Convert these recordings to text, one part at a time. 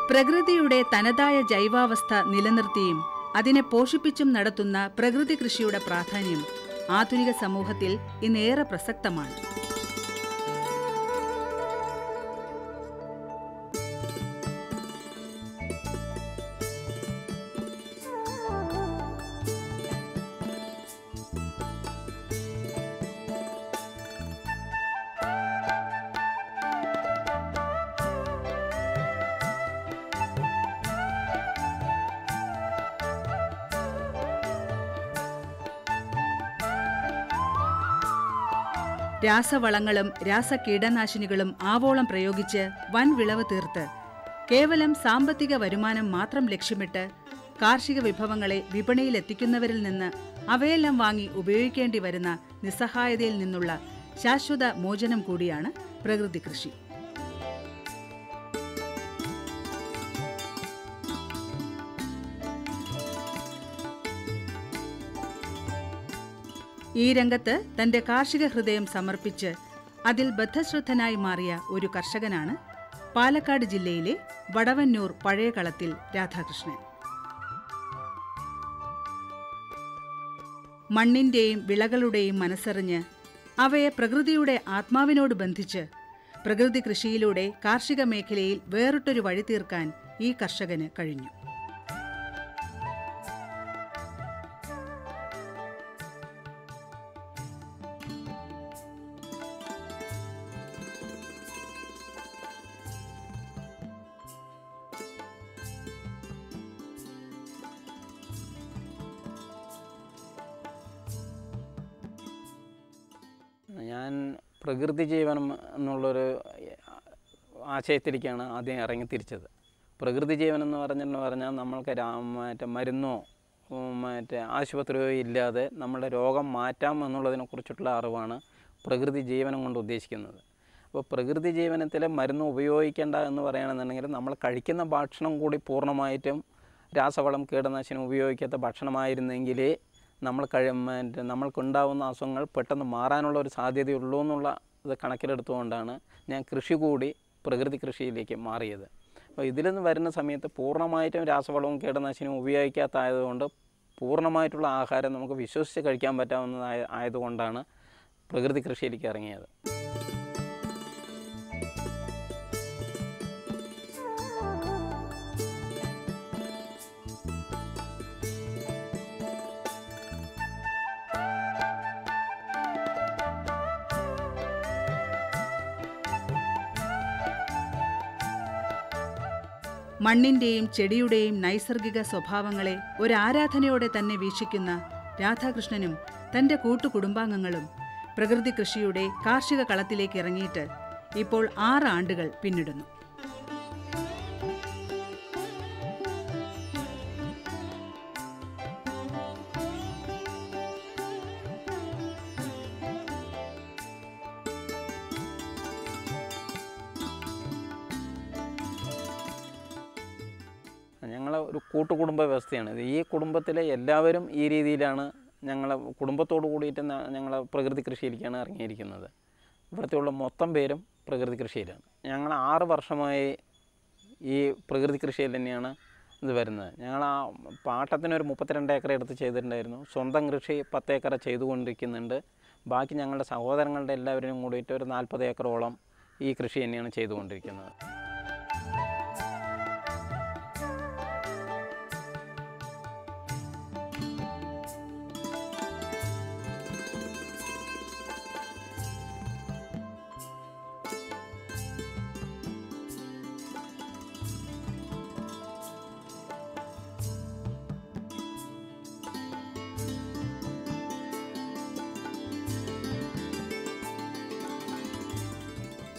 പ്രകൃതിയുടെ തനതായ ജൈവാവസ്ഥ നിലനിർത്തിയും അതിനെ പോഷിപ്പിച്ചും നടത്തുന്ന പ്രകൃതി കൃഷിയുടെ പ്രാധാന്യം ആധുനിക സമൂഹത്തിൽ ഇന്നേറെ പ്രസക്തമാണ്. രാസവളങ്ങളും രാസകീടനാശിനികളും ആവോളം പ്രയോഗിച്ച് വൻ വിളവ് തീർത്ത് കേവലം സാമ്പത്തിക വരുമാനം മാത്രം ലക്ഷ്യമിട്ട് കാർഷിക വിഭവങ്ങളെ വിപണിയിലെത്തിക്കുന്നവരിൽ നിന്ന് അവയെല്ലാം വാങ്ങി ഉപയോഗിക്കേണ്ടി വരുന്ന നിസ്സഹായതയിൽ നിന്നുള്ള ശാശ്വത മോചനം കൂടിയാണ് പ്രകൃതി കൃഷി. ഈ രംഗത്ത് തന്റെ കാർഷിക ഹൃദയം സമർപ്പിച്ച് അതിൽ ബദ്ധശ്രദ്ധനായി മാറിയ ഒരു കർഷകനാണ് പാലക്കാട് ജില്ലയിലെ വടവന്നൂർ പഴയകളത്തിൽ രാധാകൃഷ്ണൻ. മണ്ണിന്റെയും വിളകളുടെയും മനസ്സറിഞ്ഞ് അവയെ പ്രകൃതിയുടെ ആത്മാവിനോട് ബന്ധിച്ച് പ്രകൃതി കൃഷിയിലൂടെ കാർഷിക മേഖലയിൽ വേറിട്ടൊരു വഴി തീർക്കാൻ ഈ കർഷകന് കഴിഞ്ഞു. ഞാൻ പ്രകൃതി ജീവനം എന്നുള്ളൊരു ആശയത്തിലേക്കാണ് ആദ്യം ഇറങ്ങിത്തിരിച്ചത്. പ്രകൃതി ജീവനം എന്ന് പറഞ്ഞാൽ നമ്മൾക്ക് മരുന്നോ ആശുപത്രിയോ ഇല്ലാതെ നമ്മളുടെ രോഗം മാറ്റാം എന്നുള്ളതിനെക്കുറിച്ചിട്ടുള്ള അറിവാണ് പ്രകൃതി ജീവനം കൊണ്ട് ഉദ്ദേശിക്കുന്നത്. അപ്പോൾ പ്രകൃതി ജീവനത്തിൽ മരുന്ന് ഉപയോഗിക്കേണ്ട എന്ന് പറയുകയാണെന്നുണ്ടെങ്കിൽ നമ്മൾ കഴിക്കുന്ന ഭക്ഷണം കൂടി പൂർണ്ണമായിട്ടും രാസവളം കീടനാശിനി ഉപയോഗിക്കാത്ത ഭക്ഷണമായിരുന്നെങ്കിലേ നമ്മൾക്കുണ്ടാവുന്ന അസുഖങ്ങൾ പെട്ടെന്ന് മാറാനുള്ള ഒരു സാധ്യതയുള്ളൂ എന്നുള്ള ഇത് കണക്കിലെടുത്തുകൊണ്ടാണ് ഞാൻ കൃഷി കൂടി പ്രകൃതി കൃഷിയിലേക്ക് മാറിയത്. അപ്പോൾ ഇതിൽ നിന്ന് വരുന്ന സമയത്ത് പൂർണ്ണമായിട്ടും രാസവളവും കീടനാശിനിയും ഉപയോഗിക്കാത്തതുകൊണ്ട് പൂർണ്ണമായിട്ടുള്ള ആഹാരം നമുക്ക് വിശ്വസിച്ച് കഴിക്കാൻ പറ്റാവുന്നതായതുകൊണ്ടാണ് പ്രകൃതി കൃഷിയിലേക്ക് ഇറങ്ങിയത്. മണ്ണിന്റെയും ചെടിയുടെയും നൈസർഗിക സ്വഭാവങ്ങളെ ഒരാരാധനയോടെ തന്നെ വീക്ഷിക്കുന്ന രാധാകൃഷ്ണനും തന്റെ കൂട്ടുകുടുംബാംഗങ്ങളും പ്രകൃതി കൃഷിയുടെ കാർഷിക കളത്തിലേക്ക് ഇറങ്ങിയിട്ട് ഇപ്പോൾ 6 ആണ്ടുകൾ പിന്നിടുന്നു. ഞങ്ങളെ ഒരു കൂട്ടുകുടുംബ വ്യവസ്ഥയാണ്. ഈ കുടുംബത്തിലെ എല്ലാവരും ഈ രീതിയിലാണ് ഞങ്ങളെ കുടുംബത്തോട് കൂടിയിട്ട് ഞങ്ങൾ പ്രകൃതി കൃഷിയിലേക്കാണ് ഇറങ്ങിയിരിക്കുന്നത്. ഇവിടുത്തെയുള്ള മൊത്തം പേരും പ്രകൃതി കൃഷിയിലാണ്. ഞങ്ങൾ 6 വർഷമായി ഈ പ്രകൃതി കൃഷിയിൽ തന്നെയാണ് ഇത് വരുന്നത്. ഞങ്ങൾ ആ പാട്ടത്തിനൊരു 32 ഏക്കർ എടുത്ത് ചെയ്തിട്ടുണ്ടായിരുന്നു. സ്വന്തം കൃഷി 10 ഏക്കർ ചെയ്തുകൊണ്ടിരിക്കുന്നുണ്ട്. ബാക്കി ഞങ്ങളുടെ സഹോദരങ്ങളുടെ എല്ലാവരും കൂടിയിട്ട് ഒരു 40 ഏക്കറോളം ഈ കൃഷി തന്നെയാണ് ചെയ്തുകൊണ്ടിരിക്കുന്നത്.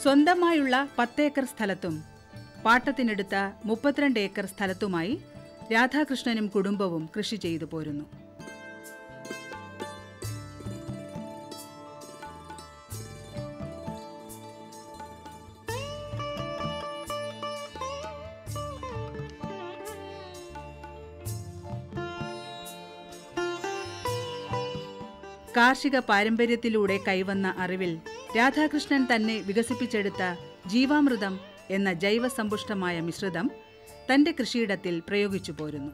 സ്വന്തമായുള്ള 10 ഏക്കർ സ്ഥലത്തും പാട്ടത്തിനെടുത്ത 32 ഏക്കർ സ്ഥലത്തുമായി രാധാകൃഷ്ണനും കുടുംബവും കൃഷി ചെയ്തു പോരുന്നു. കാർഷിക പാരമ്പര്യത്തിലൂടെ കൈവന്ന അറിവിൽ രാധാകൃഷ്ണൻ തന്നെ വികസിപ്പിച്ചെടുത്ത ജീവാമൃതം എന്ന ജൈവസമ്പുഷ്ടമായ മിശ്രിതം തന്റെ കൃഷിയിടത്തിൽ പ്രയോഗിച്ചു പോരുന്നു.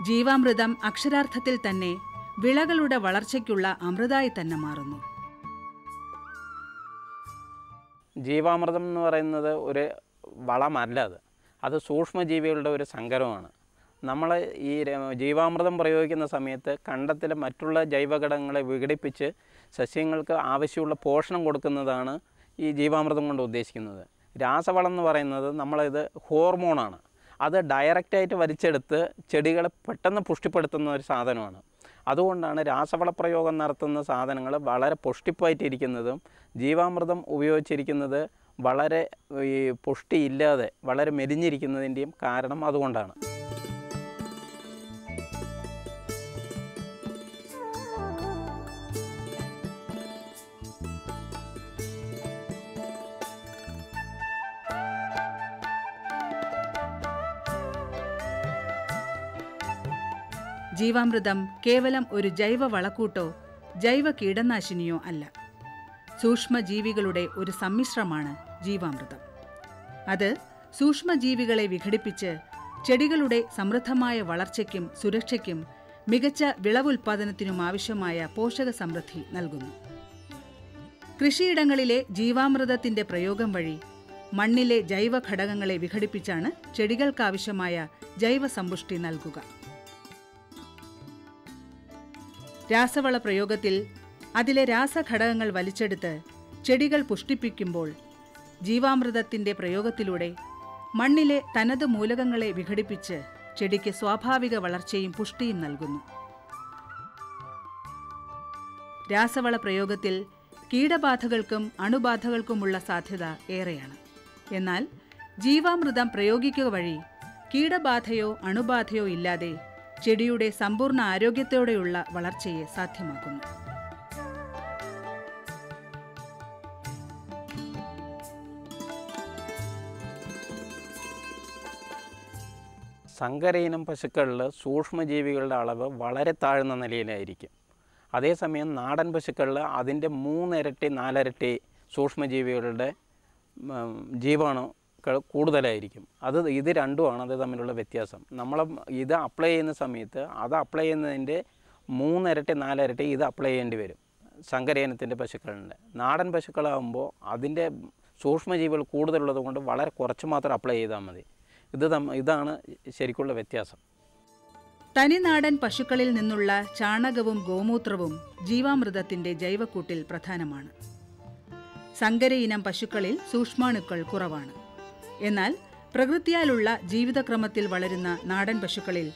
ജീവാമൃതം അക്ഷരാർത്ഥത്തിൽ തന്നെ വിളകളുടെ വളർച്ചയ്ക്കുള്ള അമൃതായി തന്നെ മാറുന്നു. ജീവാമൃതം എന്ന് പറയുന്നത് ഒരു വളമല്ല, അത് സൂക്ഷ്മജീവികളുടെ ഒരു സങ്കരമാണ്. നമ്മൾ ഈ ജീവാമൃതം പ്രയോഗിക്കുന്ന സമയത്ത് കണ്ടത്തിലെ മറ്റുള്ള ജൈവഘടകങ്ങളെ വിഘടിപ്പിച്ച് സസ്യങ്ങൾക്ക് ആവശ്യമുള്ള പോഷണം കൊടുക്കുന്നതാണ് ഈ ജീവാമൃതം കൊണ്ട് ഉദ്ദേശിക്കുന്നത്. രാസവളം എന്ന് പറയുന്നത് നമ്മളിത് ഹോർമോണാണ്. അത് ഡയറക്റ്റായിട്ട് വലിച്ചെടുത്ത് ചെടികളെ പെട്ടെന്ന് പുഷ്ടിപ്പെടുത്തുന്ന ഒരു സാധനമാണ്. അതുകൊണ്ടാണ് രാസവള പ്രയോഗം നടത്തുന്ന സാധനങ്ങൾ വളരെ പുഷ്ടിപ്പായിട്ടിരിക്കുന്നതും ജീവാമൃതം ഉപയോഗിച്ചിരിക്കുന്നത് വളരെ ഈ പുഷ്ടിയില്ലാതെ വളരെ മെലിഞ്ഞിരിക്കുന്നതിൻ്റെയും കാരണം അതുകൊണ്ടാണ്. ജീവാമൃതം കേവലം ഒരു ജൈവ വളക്കൂട്ടോ ജൈവ കീടനാശിനിയോ അല്ല. സൂക്ഷ്മജീവികളുടെ ഒരു സമ്മിശ്രമാണ് ജീവാമൃതം. അത് സൂക്ഷ്മജീവികളെ വിഘടിപ്പിച്ച് ചെടികളുടെ സമൃദ്ധമായ വളർച്ചയ്ക്കും സുരക്ഷയ്ക്കും മികച്ച വിളവുൽപാദനത്തിനും ആവശ്യമായ പോഷക സമൃദ്ധി നൽകുന്നു. കൃഷിയിടങ്ങളിലെ ജീവാമൃതത്തിന്റെ പ്രയോഗം വഴി മണ്ണിലെ ജൈവ ഘടകങ്ങളെ വിഘടിപ്പിച്ചാണ് ചെടികൾക്കാവശ്യമായ ജൈവ സമ്പുഷ്ടി നൽകുക. രാസവള പ്രയോഗത്തിൽ അതിലെ രാസഘടകങ്ങൾ വലിച്ചെടുത്ത് ചെടികൾ പുഷ്ടിപ്പിക്കുമ്പോൾ ജീവാമൃതത്തിന്റെ പ്രയോഗത്തിലൂടെ മണ്ണിലെ തനത് മൂലകങ്ങളെ വിഘടിപ്പിച്ച് ചെടിക്ക് സ്വാഭാവിക വളർച്ചയും പുഷ്ടിയും നൽകുന്നു. രാസവള പ്രയോഗത്തിൽ കീടബാധകൾക്കും അണുബാധകൾക്കുമുള്ള സാധ്യത ഏറെയാണ്. എന്നാൽ ജീവാമൃതം പ്രയോഗിക്കുക വഴി കീടബാധയോ അണുബാധയോ ഇല്ലാതെ ചെടിയുടെ സമ്പൂർണ്ണ ആരോഗ്യത്തോടെയുള്ള വളർച്ചയെ സാധ്യമാക്കുന്നു. സങ്കരയിനം പശുക്കളിൽ സൂക്ഷ്മജീവികളുടെ അളവ് വളരെ താഴ്ന്ന നിലയിലായിരിക്കും. അതേസമയം നാടൻ പശുക്കളിൽ അതിൻ്റെ 3 ഇരട്ടി 4 ഇരട്ടി സൂക്ഷ്മജീവികളുടെ ജീവാണു കൂടുതലായിരിക്കും. ഇത് രണ്ടുമാണ് അത് തമ്മിലുള്ള വ്യത്യാസം. നമ്മൾ ഇത് അപ്ലൈ ചെയ്യുന്ന സമയത്ത് അത് അപ്ലൈ ചെയ്യുന്നതിൻ്റെ 3 ഇരട്ടി 4 ഇരട്ടി ഇത് അപ്ലൈ ചെയ്യേണ്ടി വരും സങ്കരയിനത്തിൻ്റെ പശുക്കളുടെ. നാടൻ പശുക്കളാകുമ്പോൾ അതിൻ്റെ സൂക്ഷ്മജീവികൾ കൂടുതലുള്ളത് കൊണ്ട് വളരെ കുറച്ച് മാത്രം അപ്ലൈ ചെയ്താൽ മതി. ഇതാണ് ശരിക്കുള്ള വ്യത്യാസം. തനിനാടൻ പശുക്കളിൽ നിന്നുള്ള ചാണകവും ഗോമൂത്രവും ജീവാമൃതത്തിന്റെ ജൈവക്കൂട്ടിൽ പ്രധാനമാണ്. സങ്കരയിനം പശുക്കളിൽ സൂക്ഷ്മാണുക്കൾ കുറവാണ്. എന്നാൽ പ്രകൃതിയാലുള്ള ജീവിതക്രമത്തിൽ വളരുന്ന നാടൻ പശുക്കളിൽ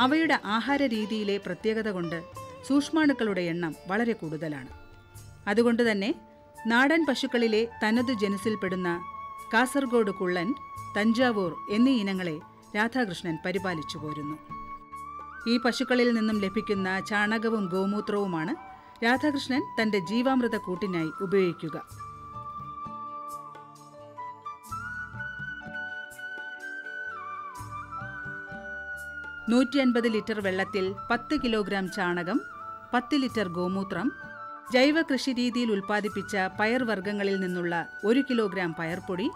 അവയുടെ ആഹാര രീതിയിലെ പ്രത്യേകത കൊണ്ട് സൂക്ഷ്മാണുക്കളുടെ എണ്ണം വളരെ കൂടുതലാണ്. അതുകൊണ്ട് തന്നെ നാടൻ പശുക്കളിലെ തനതു ജനുസിൽപ്പെടുന്ന കാസർഗോഡ് കുള്ളൻ, തഞ്ചാവൂർ എന്നീ ഇനങ്ങളെ രാധാകൃഷ്ണൻ പരിപാലിച്ചു പോരുന്നു. ഈ പശുക്കളിൽ നിന്നും ലഭിക്കുന്ന ചാണകവും ഗോമൂത്രവുമാണ് രാധാകൃഷ്ണൻ തന്റെ ജീവാമൃത കൂട്ടിനായി ഉപയോഗിക്കുക. 150 ലിറ്റർ വെള്ളത്തിൽ 10 കിലോഗ്രാം ചാണകം, 10 ലിറ്റർ ഗോമൂത്രം, ജൈവ കൃഷിരീതിയിൽ ഉൽപ്പാദിപ്പിച്ച പയർവർഗ്ഗങ്ങളിൽ നിന്നുള്ള 1 കിലോഗ്രാം പയർപ്പൊടി,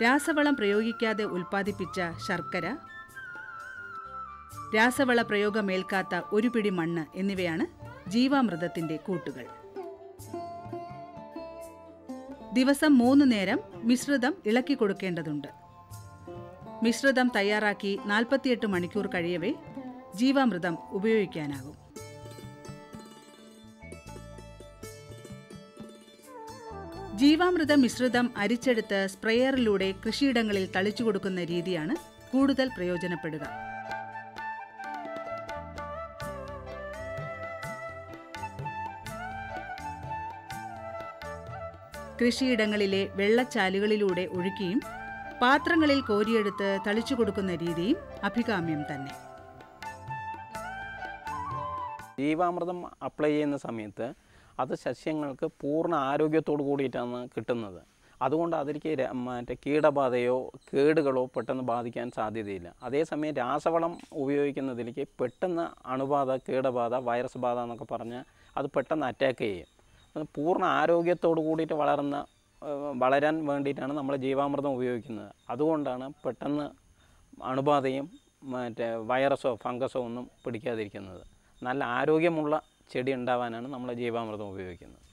രാസവളം പ്രയോഗിക്കാതെ ഉൽപ്പാദിപ്പിച്ച ശർക്കര, രാസവള പ്രയോഗമേൽക്കാത്ത 1 പിടി മണ്ണ് എന്നിവയാണ് ജീവാമൃതത്തിന്റെ കൂട്ടുകൾ. ദിവസം 3 നേരം മിശ്രിതം ഇളക്കി കൊടുക്കേണ്ടതുണ്ട്. മിശ്രിതം തയ്യാറാക്കി 48 മണിക്കൂർ കഴിയവേ ജീവാമൃതം ഉപയോഗിക്കാനാകും. ജീവാമൃത മിശ്രിതം അരിച്ചെടുത്ത് സ്പ്രേയറിലൂടെ കൃഷിയിടങ്ങളിൽ തളിച്ചു കൊടുക്കുന്ന രീതിയാണ് കൂടുതൽ പ്രയോജനപ്പെടുക. കൃഷിയിടങ്ങളിലെ വെള്ളച്ചാലുകളിലൂടെ ഒഴുക്കിയും പാത്രങ്ങളിൽ കോരിയെടുത്ത് തളിച്ചു കൊടുക്കുന്ന രീതിയും അഭികാമ്യം തന്നെ. ജീവാമൃതം അപ്ലൈ ചെയ്യുന്ന സമയത്ത് അത് സസ്യങ്ങൾക്ക് പൂർണ്ണ ആരോഗ്യത്തോടു കൂടിയിട്ടാണ് കിട്ടുന്നത്. അതുകൊണ്ട് അതിലേക്ക് കീടബാധയോ കേടുകളോ പെട്ടെന്ന് ബാധിക്കാൻ സാധ്യതയില്ല. അതേസമയം രാസവളം ഉപയോഗിക്കുന്നതിലേക്ക് പെട്ടെന്ന് അണുബാധ, കീടബാധ, വൈറസ് ബാധ എന്നൊക്കെ പറഞ്ഞാൽ അത് പെട്ടെന്ന് അറ്റാക്ക് ചെയ്യും. പൂർണ്ണ ആരോഗ്യത്തോടു കൂടിയിട്ട് വളർന്ന വളരാൻ വേണ്ടിയിട്ടാണ് നമ്മൾ ജീവാമൃതം ഉപയോഗിക്കുന്നത്. അതുകൊണ്ടാണ് പെട്ടെന്ന് അണുബാധയും മറ്റേ വൈറസോ ഫംഗസോ ഒന്നും പിടിക്കാതിരിക്കുന്നത്. നല്ല ആരോഗ്യമുള്ള ചെടി ഉണ്ടാവാനാണ് നമ്മൾ ജീവാമൃതം ഉപയോഗിക്കുന്നത്.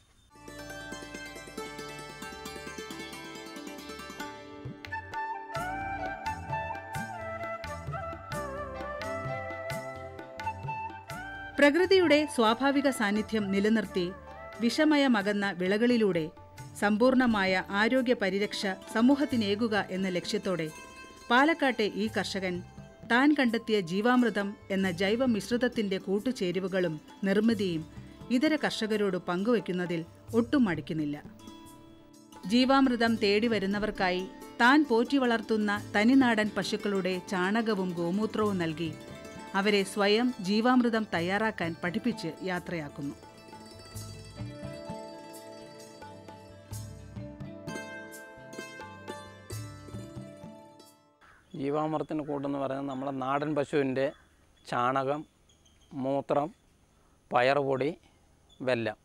പ്രകൃതിയുടെ സ്വാഭാവിക സാന്നിധ്യം നിലനിർത്തി വിഷമയമകന്ന വിളകളിലൂടെ സമ്പൂർണമായ ആരോഗ്യ പരിരക്ഷ സമൂഹത്തിനേകുക എന്ന ലക്ഷ്യത്തോടെ പാലക്കാട്ടെ ഈ കർഷകൻ താൻ കണ്ടെത്തിയ ജീവാമൃതം എന്ന ജൈവ മിശ്രിതത്തിന്റെ കൂട്ടുചേരുവകളും നിർമ്മിതിയും ഇതര കർഷകരോട് പങ്കുവയ്ക്കുന്നതിൽ ഒട്ടും മടിക്കുന്നില്ല. ജീവാമൃതം തേടി വരുന്നവർക്കായി താൻ പോറ്റി വളർത്തുന്ന തനിനാടൻ പശുക്കളുടെ ചാണകവും ഗോമൂത്രവും നൽകി അവരെ സ്വയം ജീവാമൃതം തയ്യാറാക്കാൻ പഠിപ്പിച്ച് യാത്രയാക്കുന്നു. ജീവാമൃതത്തിന് കൂട്ടെന്ന് പറയുന്നത് നമ്മളെ നാടൻ പശുവിൻ്റെ ചാണകം, മൂത്രം, പയറുപൊടി, വെല്ലം,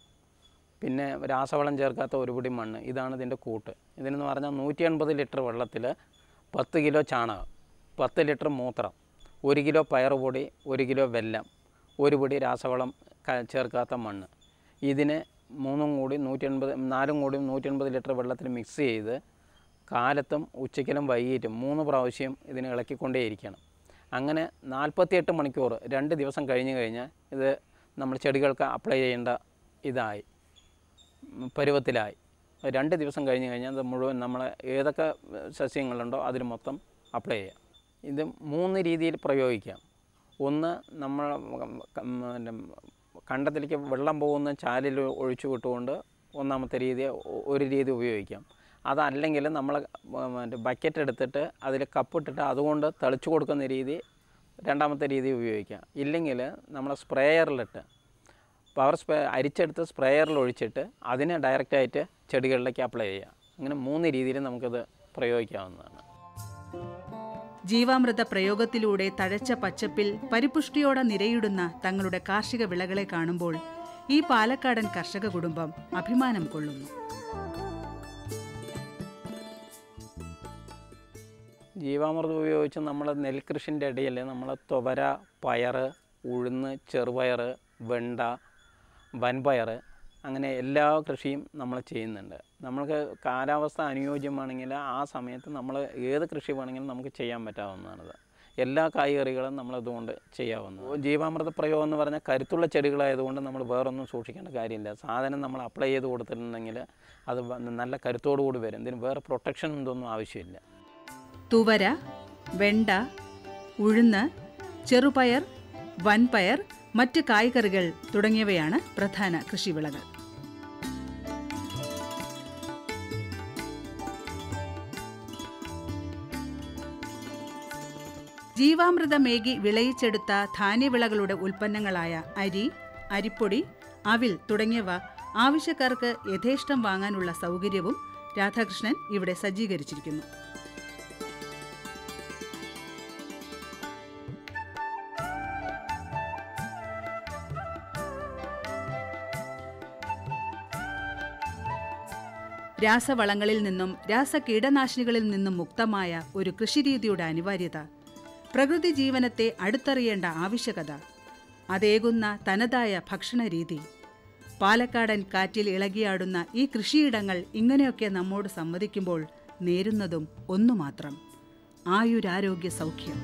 പിന്നെ രാസവളം ചേർക്കാത്ത ഒരു പിടി മണ്ണ്. ഇതാണ് ഇതിൻ്റെ കൂട്ട്. ഇതിനെന്ന് പറഞ്ഞാൽ 180 ലിറ്റർ വെള്ളത്തിൽ 10 കിലോ ചാണകം, 10 ലിറ്റർ മൂത്രം, 1 കിലോ പയറുപൊടി, 1 കിലോ വെല്ലം, 1 പിടി രാസവളം ചേർക്കാത്ത മണ്ണ്. ഇതിനെ 4 കൂടി 180 ലിറ്റർ വെള്ളത്തിൽ മിക്സ് ചെയ്ത് കാലത്തും ഉച്ചയ്ക്കലും വൈകിട്ടും 3 പ്രാവശ്യം ഇതിനെ ഇളക്കിക്കൊണ്ടേയിരിക്കണം. അങ്ങനെ 48 മണിക്കൂർ 2 ദിവസം കഴിഞ്ഞ് കഴിഞ്ഞാൽ ഇത് നമ്മൾ ചെടികൾക്ക് അപ്ലൈ ചെയ്യേണ്ട ഇതായി പരുവത്തിലായി. 2 ദിവസം കഴിഞ്ഞ് കഴിഞ്ഞാൽ അത് മുഴുവൻ നമ്മൾ ഏതൊക്കെ സസ്യങ്ങളുണ്ടോ അതിന് മൊത്തം അപ്ലൈ ചെയ്യാം. ഇത് 3 രീതിയിൽ പ്രയോഗിക്കാം. ഒന്ന്, നമ്മൾ കണ്ടത്തിലേക്ക് വെള്ളം പോകുന്ന ചാലിൽ ഒഴിച്ചു വിട്ടുകൊണ്ട് ഒന്നാമത്തെ ഒരു രീതി ഉപയോഗിക്കാം. അതല്ലെങ്കിൽ നമ്മൾ ബക്കറ്റ് എടുത്തിട്ട് അതിൽ കപ്പിട്ടിട്ട് അതുകൊണ്ട് തളിച്ചു കൊടുക്കുന്ന രീതി രണ്ടാമത്തെ രീതി ഉപയോഗിക്കാം. ഇല്ലെങ്കിൽ നമ്മൾ സ്പ്രേയറിലിട്ട് അരിച്ചെടുത്ത് സ്പ്രേയറിൽ ഒഴിച്ചിട്ട് അതിനെ ഡയറക്റ്റായിട്ട് ചെടികളിലേക്ക് അപ്ലൈ ചെയ്യാം. അങ്ങനെ 3 രീതിയിൽ നമുക്കത് പ്രയോഗിക്കാവുന്നതാണ്. ജീവാമൃത പ്രയോഗത്തിലൂടെ തഴച്ച പച്ചപ്പിൽ പരിപുഷ്ടിയോടെ നിരയിടുന്ന തങ്ങളുടെ കാർഷിക വിളകളെ കാണുമ്പോൾ ഈ പാലക്കാടൻ കർഷക കുടുംബം അഭിമാനം കൊള്ളുന്നു. ജീവാമൃതം ഉപയോഗിച്ച് നമ്മൾ നെൽകൃഷിൻ്റെ ഇടയിൽ നമ്മൾ തുവര, പയർ, ഉഴുന്ന്, ചെറുപയർ, വെണ്ട, വൻപയർ, അങ്ങനെ എല്ലാ കൃഷിയും നമ്മൾ ചെയ്യുന്നുണ്ട്. നമ്മൾക്ക് കാലാവസ്ഥ അനുയോജ്യമാണെങ്കിൽ ആ സമയത്ത് നമ്മൾ ഏത് കൃഷി വേണമെങ്കിലും നമുക്ക് ചെയ്യാൻ പറ്റാവുന്നതാണത്. എല്ലാ കായ്കറികളും നമ്മളിതുകൊണ്ട് ചെയ്യാവുന്നത്. ജീവാമൃത പ്രയോഗം എന്ന് പറഞ്ഞാൽ കരുത്തുള്ള ചെടികളായതുകൊണ്ട് നമ്മൾ വേറൊന്നും സൂക്ഷിക്കേണ്ട കാര്യമില്ല. സാധനം നമ്മൾ അപ്ലൈ ചെയ്ത് കൊടുത്തിട്ടുണ്ടെങ്കിൽ അത് നല്ല കരുത്തോടു കൂടി വരും. ഇതിന് വേറെ പ്രൊട്ടക്ഷൻ ഇതൊന്നും ആവശ്യമില്ല. തുവര, വെണ്ട, ഉഴുന്ന്, ചെറുപയർ, വൻപയർ, മറ്റ് കായ്കറികൾ തുടങ്ങിയവയാണ് പ്രധാന കൃഷിവിളകൾ. ജീവാമൃതമേകി വിളയിച്ചെടുത്ത ധാന്യവിളകളുടെ ഉൽപ്പന്നങ്ങളായ അരി, അരിപ്പൊടി, അവിൽ തുടങ്ങിയവ ആവശ്യക്കാർക്ക് യഥേഷ്ടം വാങ്ങാനുള്ള സൗകര്യവും രാധാകൃഷ്ണൻ ഇവിടെ സജ്ജീകരിച്ചിരിക്കുന്നു. രാസവളങ്ങളിൽ നിന്നും രാസകീടനാശിനികളിൽ നിന്നും മുക്തമായ ഒരു കൃഷിരീതിയുടെ അനിവാര്യത, പ്രകൃതി ജീവനത്തെ അടുത്തറിയേണ്ട ആവശ്യകത, അതേകുന്ന തനതായ ഭക്ഷണരീതി, പാലക്കാടൻ കാറ്റിൽ ഇളകിയാടുന്ന ഈ കൃഷിയിടങ്ങൾ ഇങ്ങനെയൊക്കെ നമ്മോട് സംവദിക്കുമ്പോൾ നേരുന്നതും ഒന്നു മാത്രം: ആയുരാരോഗ്യ സൗഖ്യം.